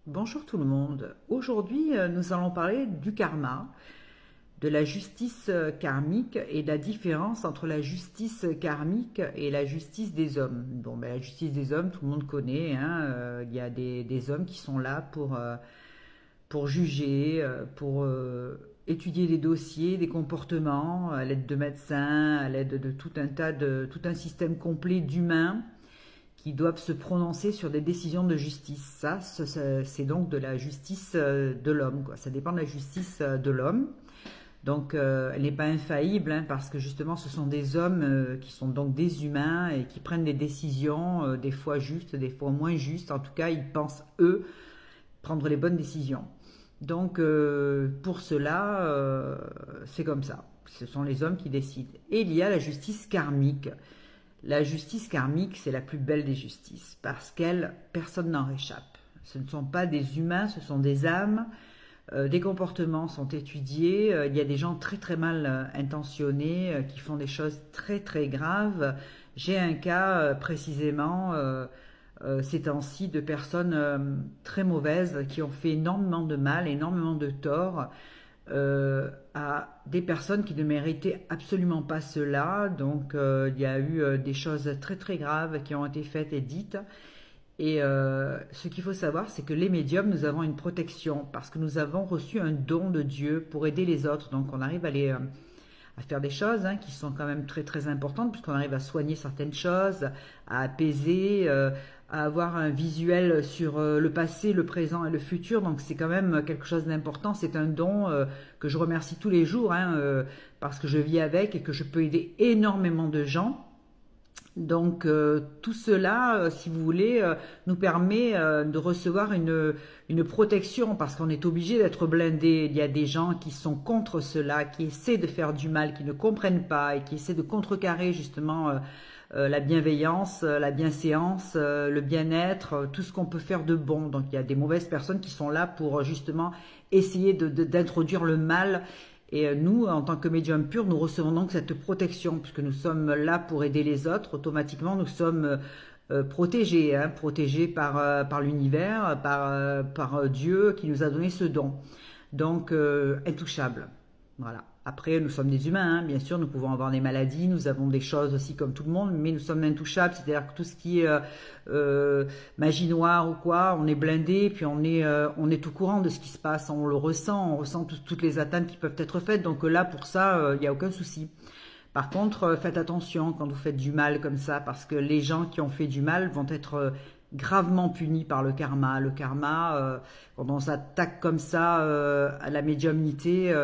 Bonjour tout le monde. Aujourd'hui, nous allons parler du karma, de la justice karmique et de la différence entre la justice karmique et la justice des hommes. Bon, ben, la justice des hommes, tout le monde connaît, hein, il y a des hommes qui sont là pour juger, pour étudier des dossiers, des comportements, à l'aide de médecins, à l'aide de tout un système complet d'humains qui doivent se prononcer sur des décisions de justice. Ça, c'est donc de la justice de l'homme, quoi. Ça dépend de la justice de l'homme. Donc, elle n'est pas infaillible, hein, parce que justement, ce sont des hommes qui sont donc des humains et qui prennent des décisions, des fois justes, des fois moins justes. En tout cas, ils pensent, eux, prendre les bonnes décisions. Donc, pour cela, c'est comme ça. Ce sont les hommes qui décident. Et il y a la justice karmique. La justice karmique, c'est la plus belle des justices, parce qu'elle, personne n'en réchappe. Ce ne sont pas des humains, ce sont des âmes. Des comportements sont étudiés. Il y a des gens très très mal intentionnés qui font des choses très très graves. J'ai un cas précisément ces temps-ci de personnes très mauvaises qui ont fait énormément de mal, énormément de tort à des personnes qui ne méritaient absolument pas cela. Donc il y a eu des choses très très graves qui ont été faites et dites. Et ce qu'il faut savoir, c'est que les médiums, nous avons une protection parce que nous avons reçu un don de Dieu pour aider les autres. Donc on arrive à faire des choses qui sont quand même très très importantes, puisqu'on arrive à soigner certaines choses, à apaiser, à avoir un visuel sur le passé, le présent et le futur. Donc c'est quand même quelque chose d'important. C'est un don que je remercie tous les jours, parce que je vis avec et que je peux aider énormément de gens. Donc tout cela, si vous voulez, nous permet de recevoir une protection parce qu'on est obligé d'être blindé. Il y a des gens qui sont contre cela, qui essaient de faire du mal, qui ne comprennent pas et qui essaient de contrecarrer justement la bienveillance, la bienséance, le bien-être, tout ce qu'on peut faire de bon. Donc il y a des mauvaises personnes qui sont là pour justement essayer d'introduire le mal. Et nous, en tant que médium pur, nous recevons donc cette protection, puisque nous sommes là pour aider les autres. Automatiquement, nous sommes protégés, protégés par l'univers, par Dieu qui nous a donné ce don. Donc, intouchables. Voilà. Après, nous sommes des humains, bien sûr, nous pouvons avoir des maladies, nous avons des choses aussi comme tout le monde, mais nous sommes intouchables, c'est-à-dire que tout ce qui est magie noire ou quoi, on est blindé, puis on est au courant de ce qui se passe, on le ressent, on ressent toutes les atteintes qui peuvent être faites, donc là, pour ça, il n'y a aucun souci. Par contre, faites attention quand vous faites du mal comme ça, parce que les gens qui ont fait du mal vont être gravement punis par le karma. Le karma, quand on s'attaque comme ça à la médiumnité,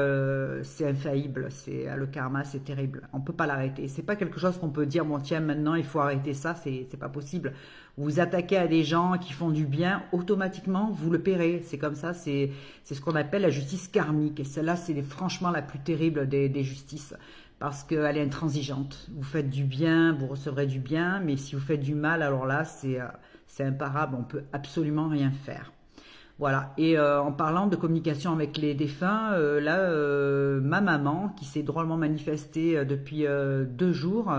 c'est infaillible. Le karma, c'est terrible. On peut pas l'arrêter. C'est pas quelque chose qu'on peut dire, bon tiens, maintenant il faut arrêter ça. C'est pas possible. Vous vous attaquez à des gens qui font du bien, automatiquement vous le paierez. C'est comme ça. C'est ce qu'on appelle la justice karmique. Et celle-là, c'est franchement la plus terrible des justices, parce qu'elle est intransigeante. Vous faites du bien, vous recevrez du bien, mais si vous faites du mal, alors là, c'est imparable, on peut absolument rien faire. Voilà, et en parlant de communication avec les défunts, ma maman, qui s'est drôlement manifestée depuis 2 jours,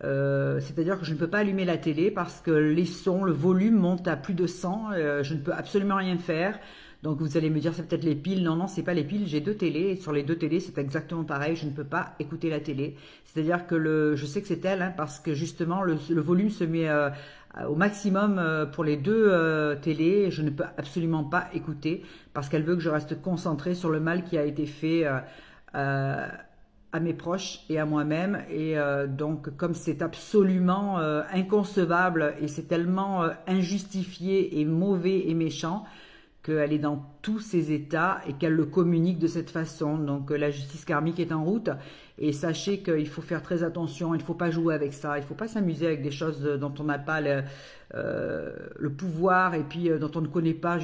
c'est-à-dire que je ne peux pas allumer la télé parce que les sons, le volume monte à plus de 100, je ne peux absolument rien faire. Donc vous allez me dire c'est peut-être les piles. Non, non, c'est pas les piles, j'ai 2 télés et sur les 2 télés c'est exactement pareil, je ne peux pas écouter la télé. C'est-à-dire que je sais que c'est elle, parce que justement le volume se met au maximum pour les 2 télés et je ne peux absolument pas écouter parce qu'elle veut que je reste concentrée sur le mal qui a été fait à mes proches et à moi-même. Et donc comme c'est absolument inconcevable et c'est tellement injustifié et mauvais et méchant, qu'elle est dans tous ses états et qu'elle le communique de cette façon. Donc la justice karmique est en route et sachez qu'il faut faire très attention, il ne faut pas jouer avec ça, il ne faut pas s'amuser avec des choses dont on n'a pas le pouvoir et puis dont on ne connaît pas